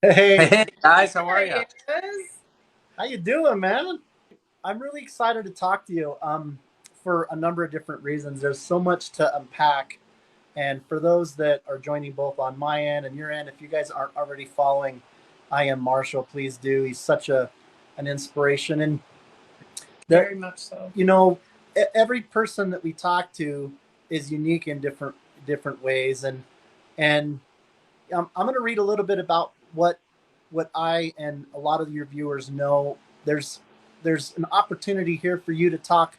Hey, Hey guys, how are There he you? is. how you doing, man? I'm really excited to talk to you. For a number of different reasons. There's so much to unpack, and for those that are joining both on my end and your end, if you guys aren't already following, I am Marshall. Please do. He's such an inspiration, and there, Very much so. you know, every person that we talk to is unique in different ways, and I'm going to read a little bit about what I and a lot of your viewers know. There's there's an opportunity here for you to talk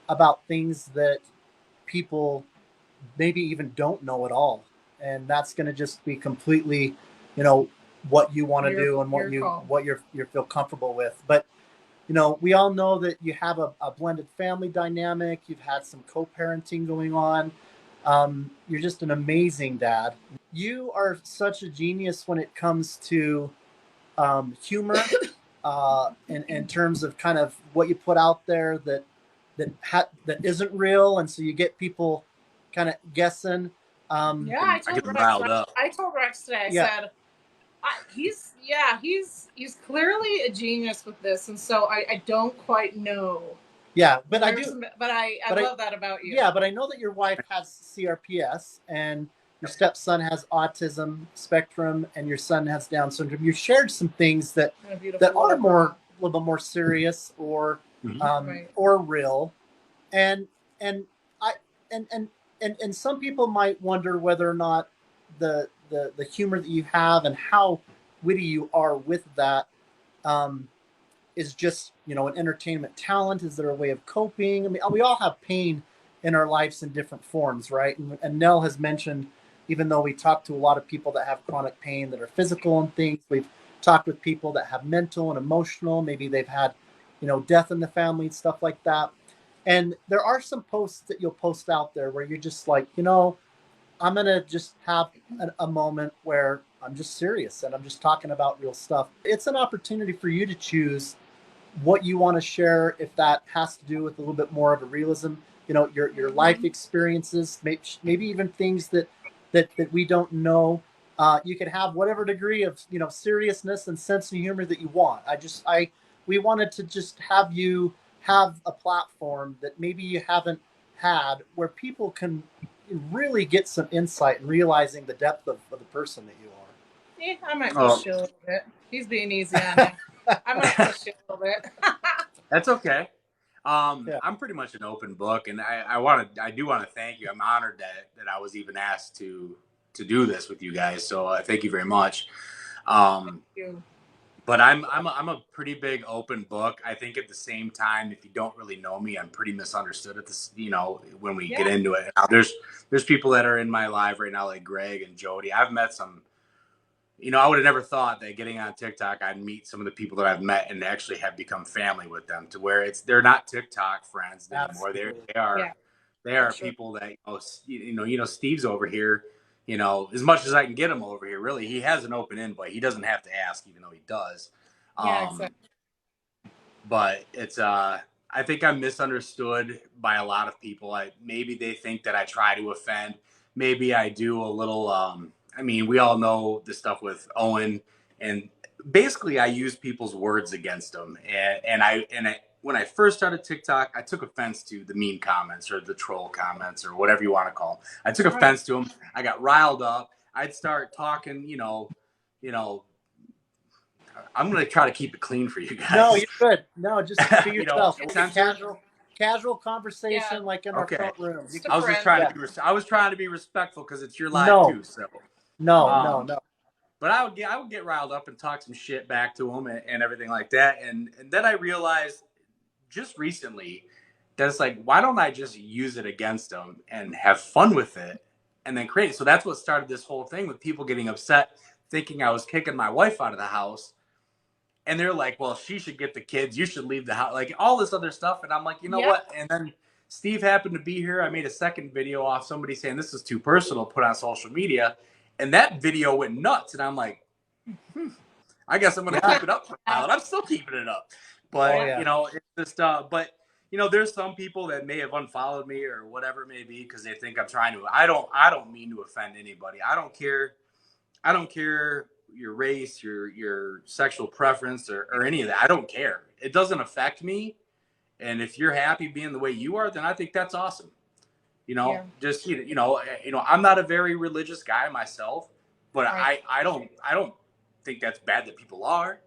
about things that people maybe even don't know at all, and that's going to just be completely, you know, what you want to Your do and your call. what you feel comfortable with. But we all know that you have a blended family dynamic. You've had some co-parenting going on. You're just an amazing dad. You are such a genius when it comes to humor, in terms of kind of what you put out there that isn't real, and so you get people kind of guessing. Yeah, I get them riled up. I told Rex today. I Yeah, said, he's clearly a genius with this, and so I don't quite know yeah, but I where do, some, but I but I love that about you. yeah, but I know that your wife has CRPS and your stepson has autism spectrum and your son has Down syndrome. You shared some things And a that beautiful are little more girl. a little bit more serious Mhm. Right. or real, and and I and some people might wonder whether or not the humor that you have and how witty you are with that, um, is just an entertainment talent. Is there a way of coping? I mean, we all have pain in our lives in different forms, right? And Nell has mentioned, even though we talk to a lot of people that have chronic pain that are physical and things, we've talked with people that have mental and emotional. Maybe they've had death in the family and stuff like that. And there are some posts that you'll post out there where you're just like, I'm gonna just have a moment where I'm just serious and I'm just talking about real stuff. It's an opportunity for you to choose what you want to share, if that has to do with a little bit more of a realism, your life experiences, maybe even things that we don't know. You can have whatever degree of seriousness and sense of humor that you want. I we wanted to just have you have a platform that maybe you haven't had, where people can really get some insight and realizing the depth of the person that you Yeah, I might Oh, push you a little bit. He's being easy on you. are. I might push you a little bit. that's okay. Yeah. I'm pretty much an open book, and I do want to thank you. I'm honored that I was even asked to do this with you guys. So thank you very much. Um, You. but I'm a pretty big open book. I think at the same time, if you don't really know me, I'm pretty misunderstood at this. When we get Yeah. into it, now, there's people that are in my life right now, like Greg and Jody. I've met some. I would have never thought that getting on TikTok, I'd meet some of the people that I've met and actually have become family with them. To where they're not TikTok friends anymore. They're Absolutely. they are Yeah, they for are sure. people that Steve's over here. As much as I can get him over here, really, he has an open invite. He doesn't have to ask, even though he does. Yeah, exactly. Um, but it's I think I'm misunderstood by a lot of people. Maybe they think that I try to offend. Maybe I do a little. I mean, we all know the stuff with Owen, and basically, I use people's words against them. When I first started TikTok, I took offense to the mean comments or the troll comments or whatever you want to call them. I took Right. offense to them. I got riled up. I'd start talking, you know, I'm gonna try to keep it clean for you No, guys. you're good. No, just be yourself. Make it Censored. casual Yeah, conversation like in our Okay. front rooms. You just a can, I was just friend. trying to yeah. be. I was trying to be respectful because it's your live No, too. So, no, no, um, no. but I would get riled up and talk some shit back to him and everything like that. And then I realized just recently that it's like, why don't I just use it against them and have fun with it and then create it? So that's what started this whole thing with people getting upset, thinking I was kicking my wife out of the house. And they're like, well, she should get the kids. You should leave the house. Like all this other stuff. And I'm like, you know Yep. what? And then Steve happened to be here. I made a second video off somebody saying this is too personal to put on social media. And that video went nuts. And I'm like, I guess I'm going to Yeah. keep it up for a while. And I'm still keeping it up. Oh, But, Yeah. yeah. it's just, there's some people that may have unfollowed me or whatever it may be because they think I'm trying to. I don't mean to offend anybody. I don't care your race, your sexual preference, or any of that. I don't care. It doesn't affect me. And if you're happy being the way you are, then I think that's awesome. Yeah. Just I'm not a very religious guy myself, but Right. I don't think that's bad that people are.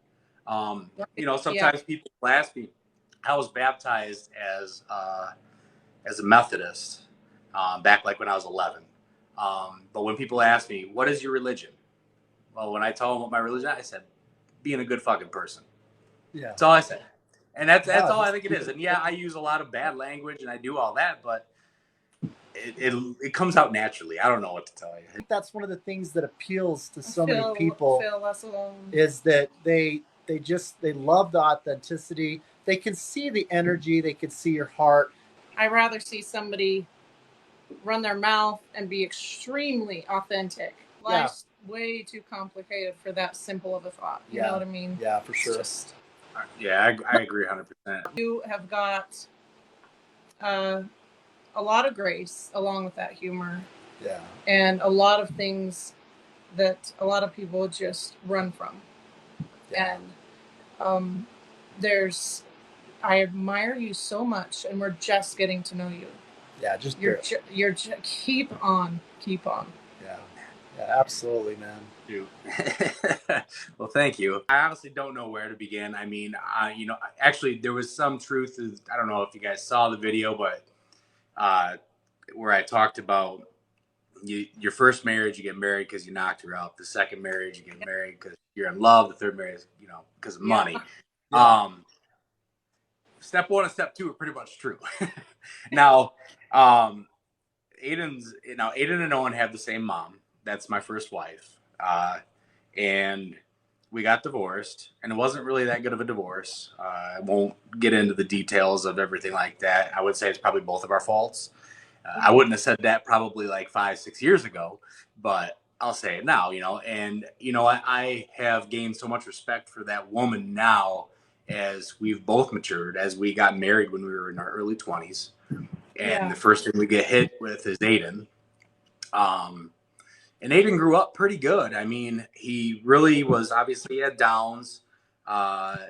Right. Yeah. Sometimes people ask me, I was baptized as a Methodist back like when I was 11. But when people ask me, what is your religion? Well, when I tell them what my religion is, I said, being a good fucking person. Yeah. That's all I said. And that's Yeah, all I think it is. And yeah, I use a lot of bad language and I do all that, but it comes out naturally. I don't know what to tell you. I think that's one of the things that appeals to so many people Feel less alone. is that they love the authenticity. They can see the energy. They can see your heart. I'd rather see somebody run their mouth and be extremely authentic. Yeah. Life's way too complicated for that simple of a thought. You Yeah. know what I mean? Yeah, for sure. Yeah, I agree 100%. You have got a lot of grace along with that humor. Yeah. And a lot of things that a lot of people just run from. Yeah. And I admire you so much, and we're just getting to know you. Yeah, just keep on. Yeah, absolutely, man. Well, thank you. I honestly don't know where to begin. I mean, actually, there was some truth. I don't know if you guys saw the video, but where I talked about your first marriage, you get married because you knocked her up. The second marriage, you get married because you're in love. The third marriage, because of money. Yeah. Step 1 and step 2 are pretty much true. Now, Aiden and Owen have the same mom. That's my first wife. And we got divorced, and it wasn't really that good of a divorce. I won't get into the details of everything like that. I would say it's probably both of our faults. I wouldn't have said that probably like 5-6 years ago, but I'll say it now, and I have gained so much respect for that woman now as we've both matured, as we got married when we were in our early 20s. And the first thing we get hit with is Aiden. And Aiden grew up pretty good. I mean, he really was, obviously he had downs, or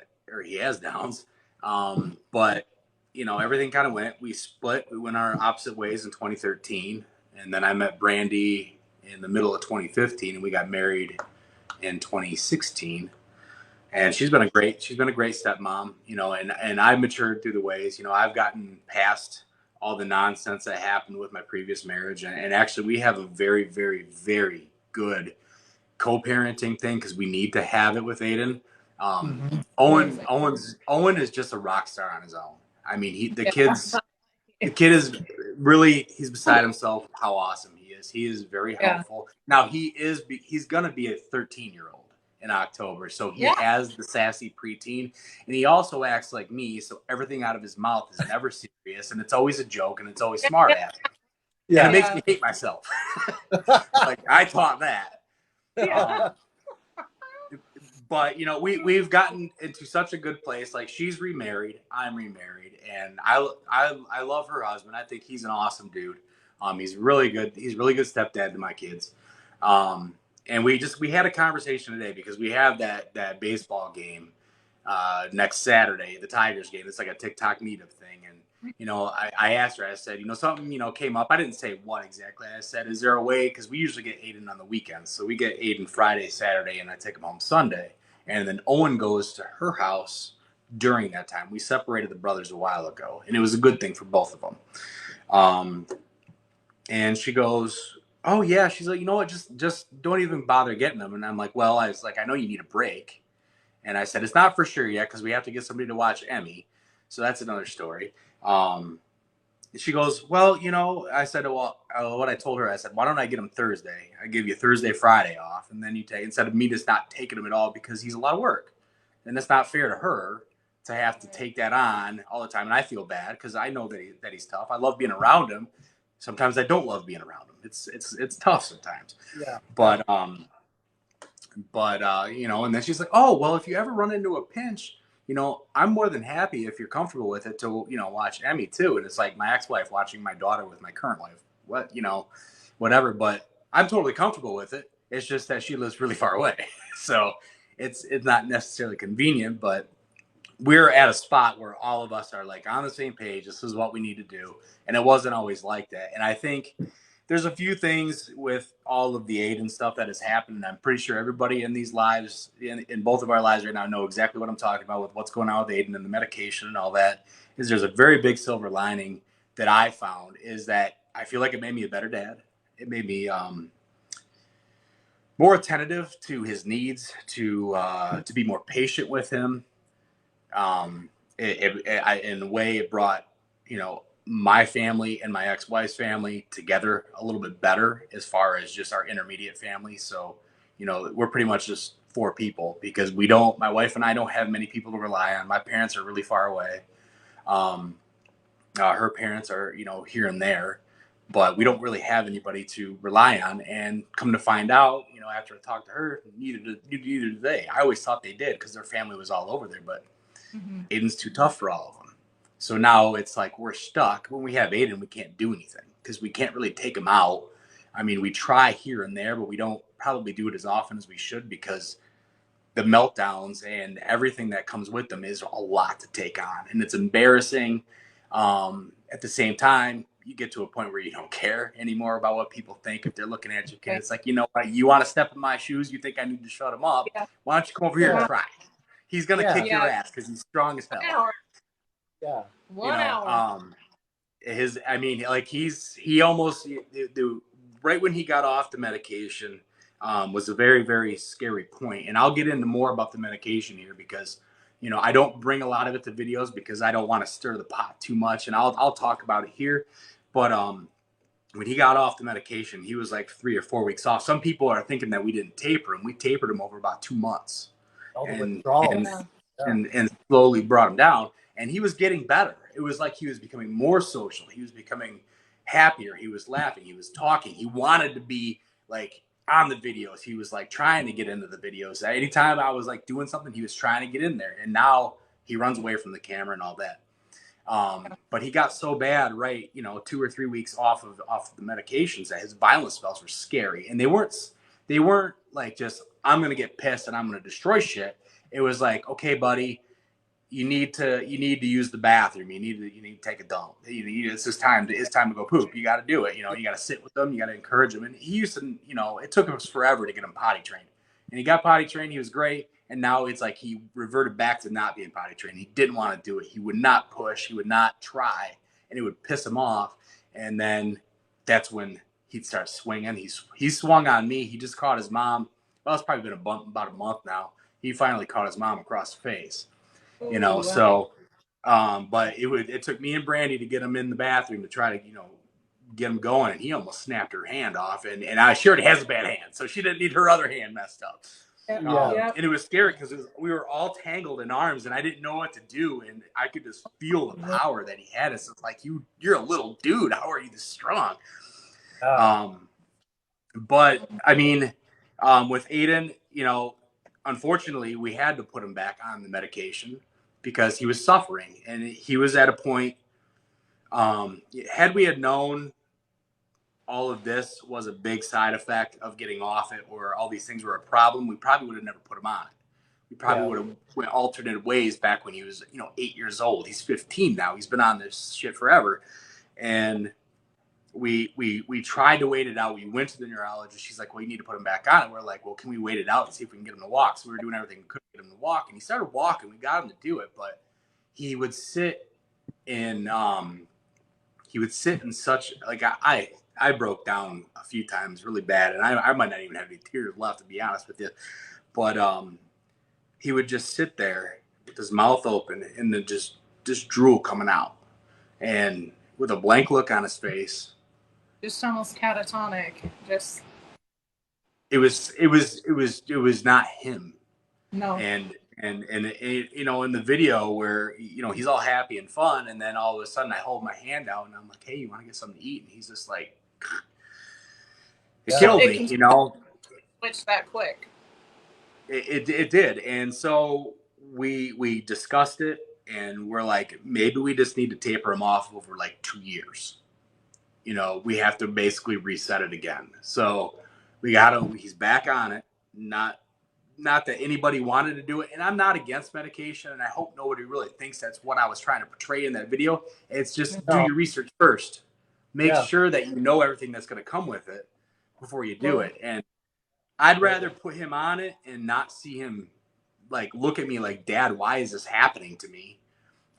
he has downs. But, everything kind of we split. We went our opposite ways in 2013. And then I met Brandy in the middle of 2015, and we got married in 2016. And she's been a great stepmom, and I've matured through the ways. I've gotten past all the nonsense that happened with my previous marriage. And actually, we have a very, very, very good co-parenting thing because we need to have it with Aiden. Owen is just a rock star on his own. I mean, the kid is really, he's beside himself how awesome he is. He is very helpful. Now he's going to be a 13-year-old in October. So he has the sassy preteen, and he also acts like me. So everything out of his mouth is never serious, and it's always a joke, and it's always smart ass. Yeah. And it makes me hate myself. Like, I taught that. But we've gotten into such a good place. Like, she's remarried, I'm remarried, and I love her husband. I think he's an awesome dude. He's really good. He's a really good stepdad to my kids. And we had a conversation today because we have that baseball game next Saturday, the Tigers game. It's like a TikTok meetup thing. And, I asked her, I said, something, came up. I didn't say what exactly. I said, is there a way? Because we usually get Aiden on the weekends. So we get Aiden Friday, Saturday, and I take him home Sunday. And then Owen goes to her house during that time. We separated the brothers a while ago, and it was a good thing for both of them. And she goes, oh yeah, she's like, you know what, just don't even bother getting them. And I'm like, well, I was like, I know you need a break. And I said, it's not for sure yet because we have to get somebody to watch Emmy. So that's another story. She goes, well, I said, well, what I told her, I said, why don't I get him Thursday? I give you Thursday, Friday off, and then you take, instead of me just not taking him at all because he's a lot of work. And it's not fair to her to have to take that on all the time. And I feel bad because I know that he's tough. I love being around him. Sometimes I don't love being around him. It's tough sometimes. Yeah. But and then she's like, oh, well, if you ever run into a pinch, I'm more than happy if you're comfortable with it to, watch Emmy too. And it's like my ex-wife watching my daughter with my current wife, whatever. But I'm totally comfortable with it. It's just that she lives really far away. So it's not necessarily convenient, but we're at a spot where all of us are like on the same page. This is what we need to do. And it wasn't always like that. And I think there's a few things with all of the Aiden stuff that has happened. And I'm pretty sure everybody in these lives, in both of our lives right now, know exactly what I'm talking about with what's going on with Aiden and the medication and all that. Is there's a very big silver lining that I found is that I feel like it made me a better dad. It made me more attentive to his needs, to be more patient with him. In a way, it brought, my family and my ex-wife's family together a little bit better as far as just our intermediate family. So, we're pretty much just four people because my wife and I don't have many people to rely on. My parents are really far away. Um, Her parents are, here and there, but we don't really have anybody to rely on. And come to find out, after I talked to her, neither did they. I always thought they did because their family was all over there, but Mm-hmm. Aiden's too tough for all of them. So now it's like we're stuck. When we have Aiden, we can't do anything because we can't really take him out. I mean, we try here and there, but we don't probably do it as often as we should because the meltdowns and everything that comes with them is a lot to take on. And it's embarrassing. At the same time, you get to a point where you don't care anymore about what people think if they're looking at your kid. It's like, you want to step in my shoes? You think I need to shut him up? Yeah. Why don't you come over here and Yeah. try? He's going to Yeah. kick your ass because he's strong as hell. 1 hour. Yeah. 1 hour. He almost right when he got off the medication was a very, very scary point. And I'll get into more about the medication here because, I don't bring a lot of it to videos because I don't want to stir the pot too much. And I'll talk about it here. But when he got off the medication, he was like 3 or 4 weeks off. Some people are thinking that we didn't taper him. We tapered him over about 2 months. All the And, withdrawals. and Yeah. and slowly brought him down. And he was getting better. It was like he was becoming more social. He was becoming happier. He was laughing. He was talking. He wanted to be like on the videos. He was like trying to get into the videos. Anytime I was like doing something, he was trying to get in there. And now he runs away from the camera and all that. But he got so bad, right? 2 or 3 weeks off of the medications that his violence spells were scary. And they weren't like just I'm gonna get pissed and I'm gonna destroy shit. It was like, okay, buddy, you need to use the bathroom. You need to take a dump. It's time to go poop. You got to do it. You got to sit with them. You got to encourage them. And he used to, it took us forever to get him potty trained. And he got potty trained. He was great. And now it's like he reverted back to not being potty trained. He didn't want to do it. He would not push. He would not try, and it would piss him off. And then that's when he'd start swinging. He swung on me. He just caught his mom. Well, it's probably been about a month now. He finally caught his mom across the face. Wow. So but it took me and Brandy to get him in the bathroom to try to get him going, and he almost snapped her hand off, and she already has a bad hand, so she didn't need her other hand messed up. Yeah. And it was scary because we were all tangled in arms, and I didn't know what to do, and I could just feel the power that he had. It's like you're a little dude. How are you this strong? But I mean, with Aiden, unfortunately, we had to put him back on the medication because he was suffering, and he was at a point. Had we had known all of this was a big side effect of getting off it, or all these things were a problem, we probably would have never put him on it. We probably would have went alternate ways back when he was, 8 years old. He's 15 now. He's been on this shit forever, and we tried to wait it out. We went to the neurologist. She's like, well, you need to put him back on it. We're like, well, can we wait it out and see if we can get him to walk? So we were doing everything we could to get him to walk, and he started walking. We got him to do it, but he would sit in such like I broke down a few times really bad, and I might not even have any tears left, to be honest with you. But he would just sit there with his mouth open and then just drool coming out, and with a blank look on his face. Just almost catatonic. Just. It was not him. No. And in the video where he's all happy and fun, and then all of a sudden I hold my hand out and I'm like, hey, you want to get something to eat? And he's just like, it killed me. Switch that quick. It did. And so we discussed it, and we're like, maybe we just need to taper him off over like 2 years. We have to basically reset it again. So we got him. He's back on it. Not that anybody wanted to do it, and I'm not against medication, and I hope nobody really thinks that's what I was trying to portray in that video. It's just do No. your research first. Make Yeah. sure that you know everything that's going to come with it before you do Well, it. And I'd rather put him on it and not see him like look at me like, Dad, why is this happening to me?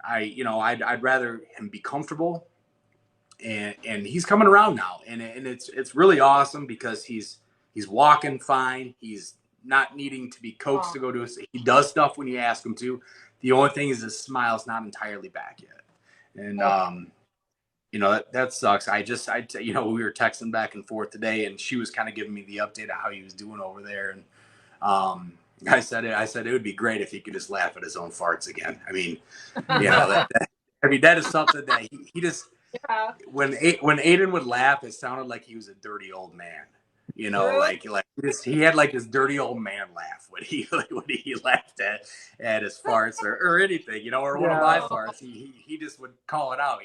I'd rather him be comfortable, and he's coming around now, and it's really awesome because he's walking fine. He's not needing to be coaxed to go do it. He does stuff when you ask him to. The only thing is his smile's not entirely back yet, and that sucks. We were texting back and forth today, and she was kind of giving me the update of how he was doing over there, and I said it would be great if he could just laugh at his own farts again. I mean, that is something that he just. Yeah. When Aiden would laugh, it sounded like he was a dirty old man. Really? Like he had like this dirty old man laugh when he laughed at his farts or anything, or one of my farts. He just would call it out,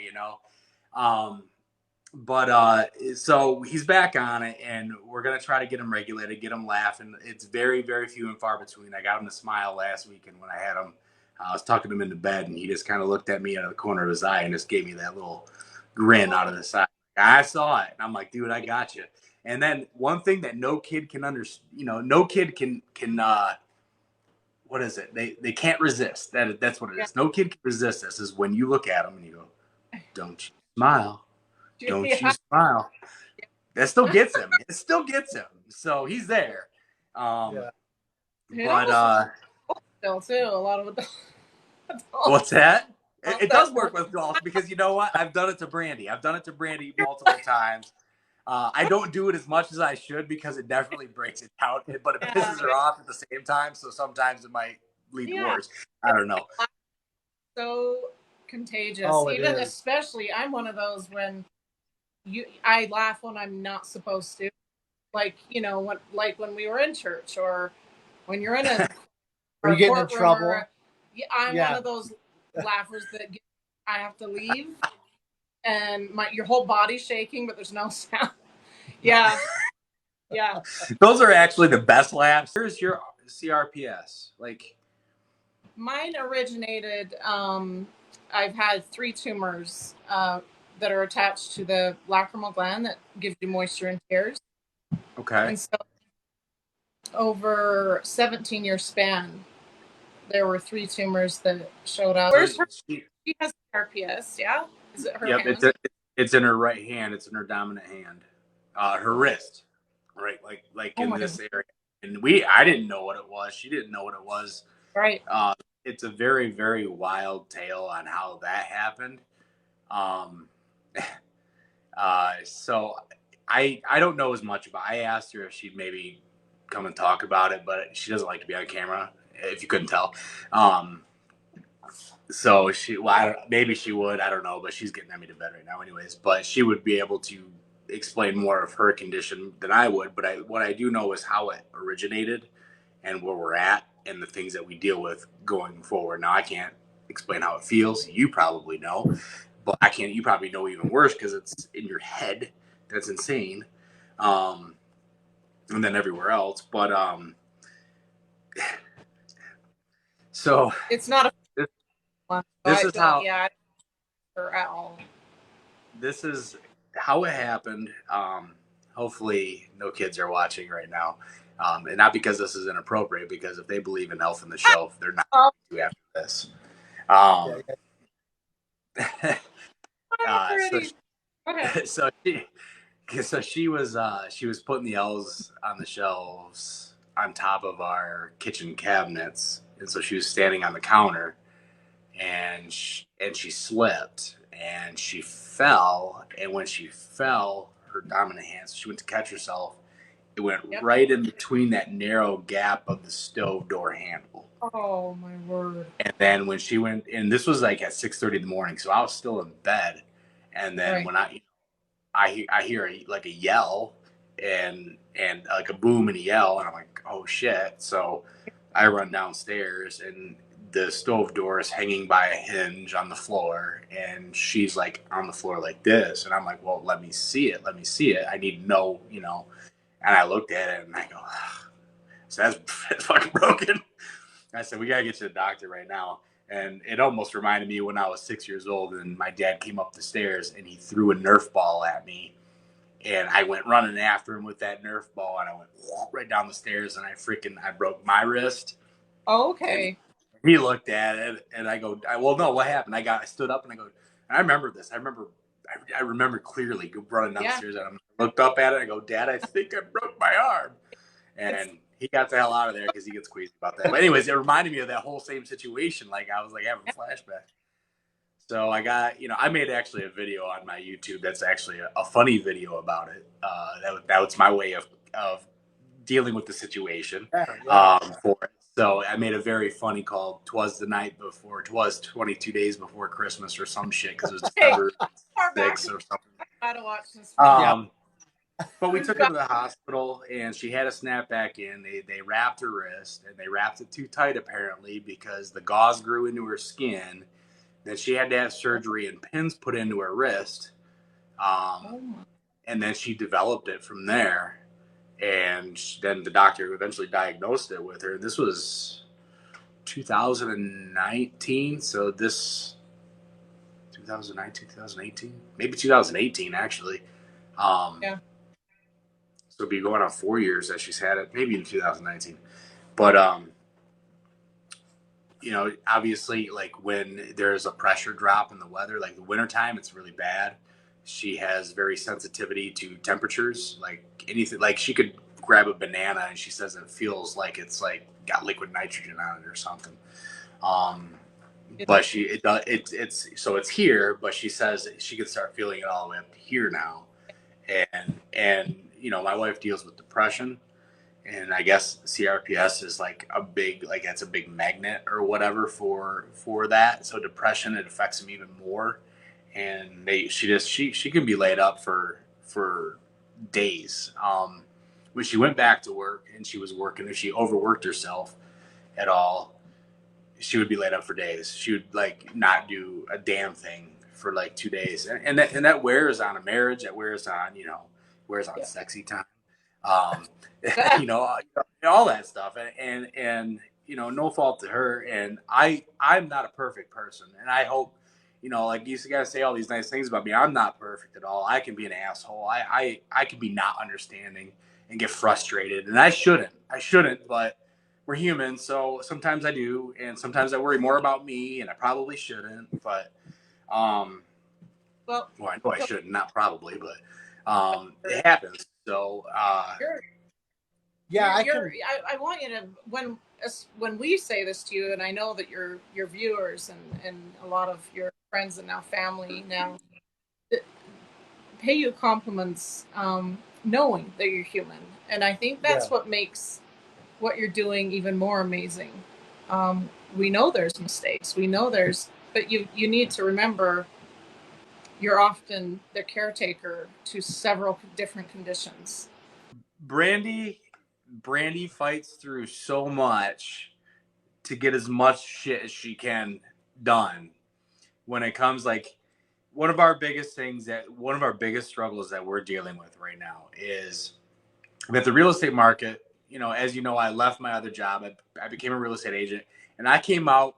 So he's back on it, and we're gonna try to get him regulated, get him laughing. It's very, very few and far between. I got him to smile last weekend when I had him. I was tucking him into bed, and he just kind of looked at me out of the corner of his eye and just gave me that little grin out of the side. I saw it, and I'm like, dude, I got you. And then one thing that no kid can understand, no kid can what is it? They can't resist. That's what it is. No kid can resist this. Is when you look at them and you go, don't you smile. Don't you smile. That still gets him. It still gets him. So he's there. But still too a lot of adults. What's that? It does work with adults because you know what? I've done it to Brandy. Multiple times. I don't do it as much as I should because it definitely breaks it down, but it pisses her off at the same time. So sometimes it might lead to worse. I don't know. So contagious. Even especially, I'm one of those when I laugh when I'm not supposed to. Like, when we were in church or when you're in a or you getting in trouble. I'm one of those laughers that I have to leave, and your whole body's shaking, but there's no sound. Yeah. Those are actually the best laughs. Here's your CRPS. Like mine originated. I've had 3 tumors that are attached to the lacrimal gland that gives you moisture in tears. Okay. And so, over 17-year span, there were 3 tumors that showed up. Where's her? She has CRPS, yeah? Is it her hand? It's in her right hand. It's in her dominant hand. Her wrist, right? Like in this area. And I didn't know what it was. She didn't know what it was. Right. It's a very, very wild tale on how that happened. So I don't know as much about. I asked her if she'd maybe come and talk about it, but she doesn't like to be on camera. If you couldn't tell, so maybe she would. I don't know, but she's getting me to bed right now, anyways. But she would be able to explain more of her condition than I would. But what I do know is how it originated and where we're at and the things that we deal with going forward. Now I can't explain how it feels. You probably know, but I can't. You probably know even worse because it's in your head. That's insane. And then everywhere else, but so it's not this is how at all. This is how it happened. Hopefully no kids are watching right now, and not because this is inappropriate, because if they believe in Elf on the Shelf, they're not going to after this. So she was putting the L's on the shelves on top of our kitchen cabinets, and so she was standing on the counter, and she slipped and she fell, and when she fell, her dominant hand, so she went to catch herself. It went right in between that narrow gap of the stove door handle. Oh my word! And then when she went, and this was like at 6:30 in the morning, so I was still in bed, and then when I hear like a yell and like a boom and a yell, and I'm like, oh shit. So I run downstairs, and the stove door is hanging by a hinge on the floor, and she's like on the floor like this, and I'm like, well, let me see it. I need to know, And I looked at it and I go, so that's fucking broken. I said, we got to get to the doctor right now. And it almost reminded me when I was 6 years old and my dad came up the stairs and he threw a Nerf ball at me. And I went running after him with that Nerf ball and I went right down the stairs and I broke my wrist. Okay. And he looked at it and I go, well, no, what happened? I stood up and I go, and I remember this. I remember clearly running down the stairs at him. I looked up at it. I go, Dad, I think I broke my arm. And he got the hell out of there because he gets queasy about that. But anyways, it reminded me of that whole same situation. Like I was like having a flashback. So I got, I made actually a video on my YouTube that's actually a funny video about it. That was my way of dealing with the situation for it. So I made a very funny called "Twas the Night Before." Twas 22 days before Christmas or some shit because it was December 6th or something. I gotta watch this. But we took her to the hospital and she had a snapback in. They wrapped her wrist and they wrapped it too tight apparently because the gauze grew into her skin. Then she had to have surgery and pins put into her wrist. And then she developed it from there. And then the doctor eventually diagnosed it with her. This was 2019. So 2019, 2018, maybe 2018 actually. So it'll be going on 4 years that she's had it, maybe in 2019. But obviously, like when there's a pressure drop in the weather, like the wintertime, it's really bad. She has very sensitivity to temperatures, like anything. Like she could grab a banana and she says it feels like it's like got liquid nitrogen on it or something. But it's here, but she says she could start feeling it all the way up to here now. And my wife deals with depression. And I guess CRPS is like that's a big magnet or whatever for that. So depression, it affects them even more. And she can be laid up for days. When she went back to work and she was working, if she overworked herself at all, she would be laid up for days. She would like not do a damn thing for like 2 days, and that wears on a marriage. That wears on sexy time. All that stuff, and no fault to her. And I'm not a perfect person, and I hope, like you guys say all these nice things about me. I'm not perfect at all. I can be an asshole. I can be not understanding and get frustrated, and I shouldn't, but we're human, so sometimes I do, and sometimes I worry more about me, and I probably shouldn't, but I know I shouldn't, not probably, but it happens. So I want you to when we say this to you, and I know that your viewers and a lot of your friends and now family now pay you compliments, knowing that you're human, and I think that's what makes what you're doing even more amazing. We know there's mistakes. We know but you need to remember you're often the caretaker to several different conditions. Brandy fights through so much to get as much shit as she can done. When it comes, like, one of our biggest struggles that we're dealing with right now is that the real estate market, as you know, I left my other job. I became a real estate agent, and I came out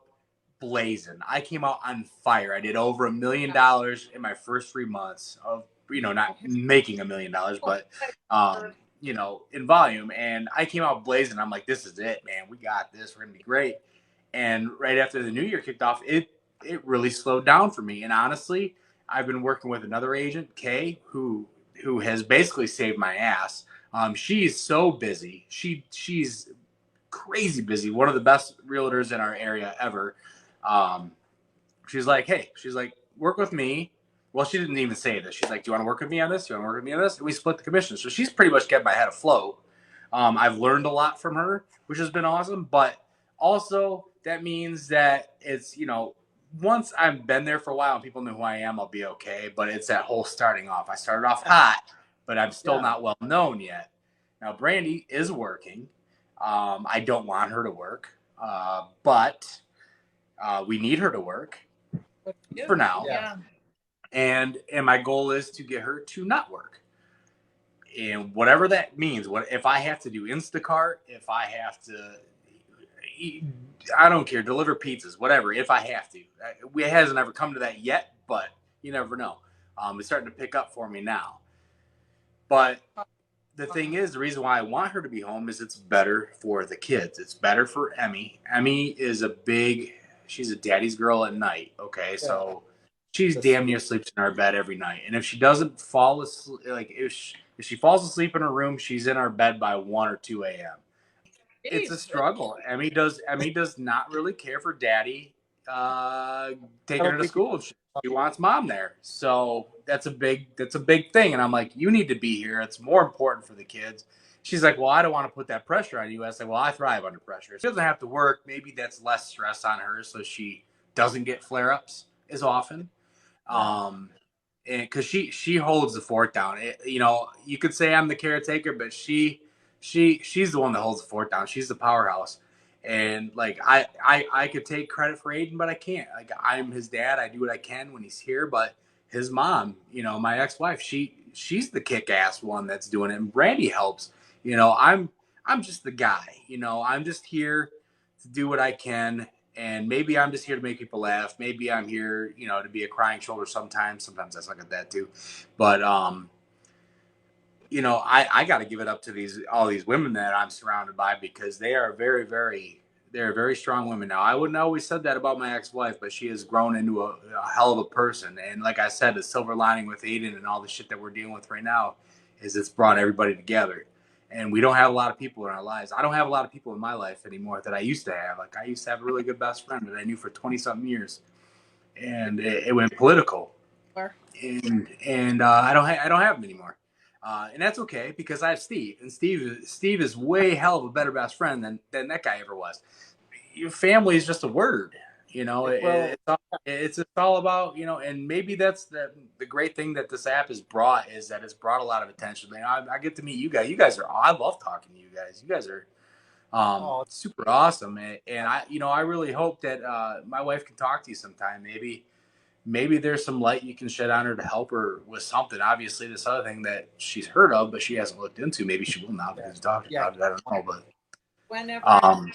blazing. I came out on fire. I did over $1 million in my first 3 months of, not making $1 million, but, in volume. And I came out blazing. I'm like, this is it, man. We got this. We're going to be great. And right after the new year kicked off, it really slowed down for me. And honestly, I've been working with another agent, Kay, who has basically saved my ass. She's so busy. She's crazy busy. One of the best realtors in our area ever. She's like, work with me. Well, she didn't even say this. She's like, do you want to work with me on this? Do you want to work with me on this? And we split the commission. So she's pretty much kept my head afloat. I've learned a lot from her, which has been awesome. But also that means that it's, once I've been there for a while and people know who I am, I'll be okay. But it's that whole starting off. I started off hot, but I'm still not well known yet. Now, Brandy is working. I don't want her to work, but we need her to work for now. Yeah. And my goal is to get her to not work. and whatever that means, what if I have to do Instacart, if I have to, I don't care, deliver pizzas, whatever. If I have to, it hasn't ever come to that yet, but you never know. It's starting to pick up for me now. But the thing is, the reason why I want her to be home is it's better for the kids. It's better for Emmy. Emmy is she's a daddy's girl at night. Okay, so she's damn near sleeps in our bed every night. And if she doesn't fall asleep, like if she falls asleep in her room, she's in our bed by 1 or 2 a.m. It's a Jeez. struggle. Emmy does not really care for daddy I taking don't her to think school. She wants mom there. So that's a big thing. And I'm like, you need to be here. It's more important for the kids. She's like, well, I don't want to put that pressure on you. I said, well, I thrive under pressure. She doesn't have to work. Maybe that's less stress on her, so she doesn't get flare ups as often. Um, and because she holds the fort down. You could say I'm the caretaker, but she's the one that holds the fort down. She's the powerhouse. And like I could take credit for Aiden, but I can't. Like I'm his dad. I do what I can when he's here, but his mom, my ex-wife, she's the kick-ass one that's doing it. And Brandy helps. I'm just the guy. I'm just here to do what I can. And maybe I'm just here to make people laugh. Maybe I'm here, to be a crying shoulder sometimes. Sometimes I suck at that too. But I got to give it up to all these women that I'm surrounded by, because they are they're very strong women. Now, I wouldn't always said that about my ex-wife, but she has grown into a hell of a person. And like I said, the silver lining with Aiden and all the shit that we're dealing with right now is it's brought everybody together. And we don't have a lot of people in our lives. I don't have a lot of people in my life anymore that I used to have. Like I used to have a really good best friend that I knew for 20 something years, and it went political. And I don't have him anymore. And that's okay, because I have Steve, and Steve is way hell of a better best friend than that guy ever was. Your family is just a word, well, it's just all about, and maybe that's the great thing that this app has brought, is that it's brought a lot of attention. I get to meet you guys. I love talking to you guys. You guys are super awesome. And I really hope that my wife can talk to you sometime. Maybe there's some light you can shed on her to help her with something. Obviously, this other thing that she's heard of, but she hasn't looked into, maybe she will now because you talked about it. I don't know, but Whenever. um,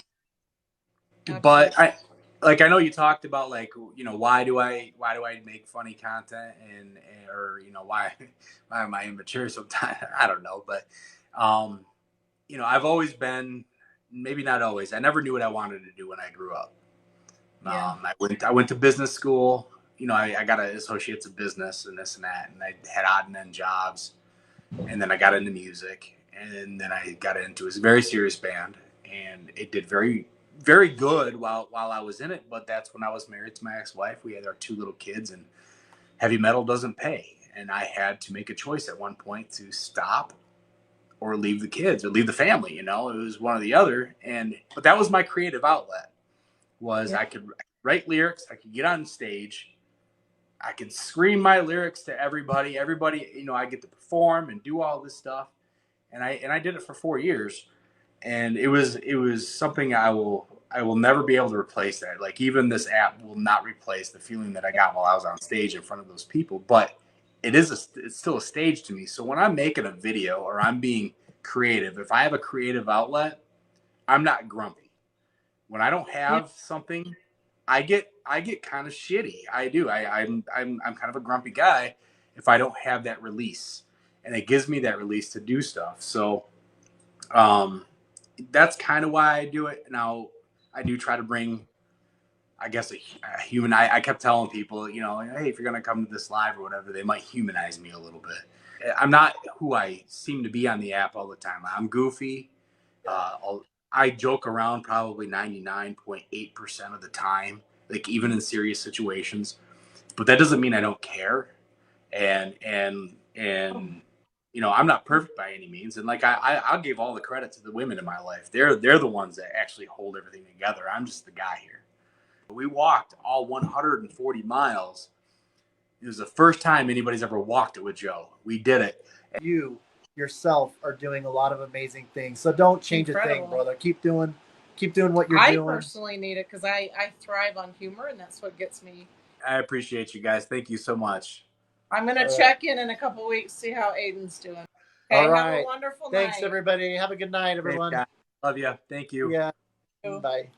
Absolutely. but I know you talked about, like, why do I make funny content, or why am I immature sometimes? I don't know, but I've always been, maybe not always. I never knew what I wanted to do when I grew up. Yeah. I went to business school. I got an associate's of business and this and that, and I had odd and end jobs, and then I got into music, and then I got into a very serious band, and it did very, very good while I was in it. But that's when I was married to my ex-wife. We had our 2 little kids, and heavy metal doesn't pay, and I had to make a choice at one point to stop or leave the kids or leave the family. It was one or the other, but that was my creative outlet. I could write lyrics, I could get on stage, I could scream my lyrics to everybody. I get to perform and do all this stuff. And I did it for 4 years. And it was something I will never be able to replace that. Like, even this app will not replace the feeling that I got while I was on stage in front of those people. But it's still a stage to me. So when I'm making a video or I'm being creative, if I have a creative outlet, I'm not grumpy. When I don't Yeah. have something, I get kind of shitty. I do. I'm kind of a grumpy guy if I don't have that release, and it gives me that release to do stuff. So that's kind of why I do it. Now, I do try to bring, I guess, a human. I kept telling people, hey, if you're gonna come to this live or whatever, they might humanize me a little bit. I'm not who I seem to be on the app all the time. I'm goofy. Uh, I joke around probably 99.8% of the time, like even in serious situations. But that doesn't mean I don't care. And I'm not perfect by any means. And like I'll give all the credit to the women in my life. They're the ones that actually hold everything together. I'm just the guy here. We walked all 140 miles. It was the first time anybody's ever walked it with Joe. We did it. You yourself are doing a lot of amazing things. So don't change a thing, brother. Keep doing what you're doing. I personally need it because I thrive on humor, and that's what gets me. I appreciate you guys. Thank you so much. I'm gonna check in a couple weeks, see how Aiden's doing. All Okay, have a right. wonderful Thanks, night. everybody. Have a good night, Thanks, everyone. guys. Love you. Thank you. Yeah. You. Bye.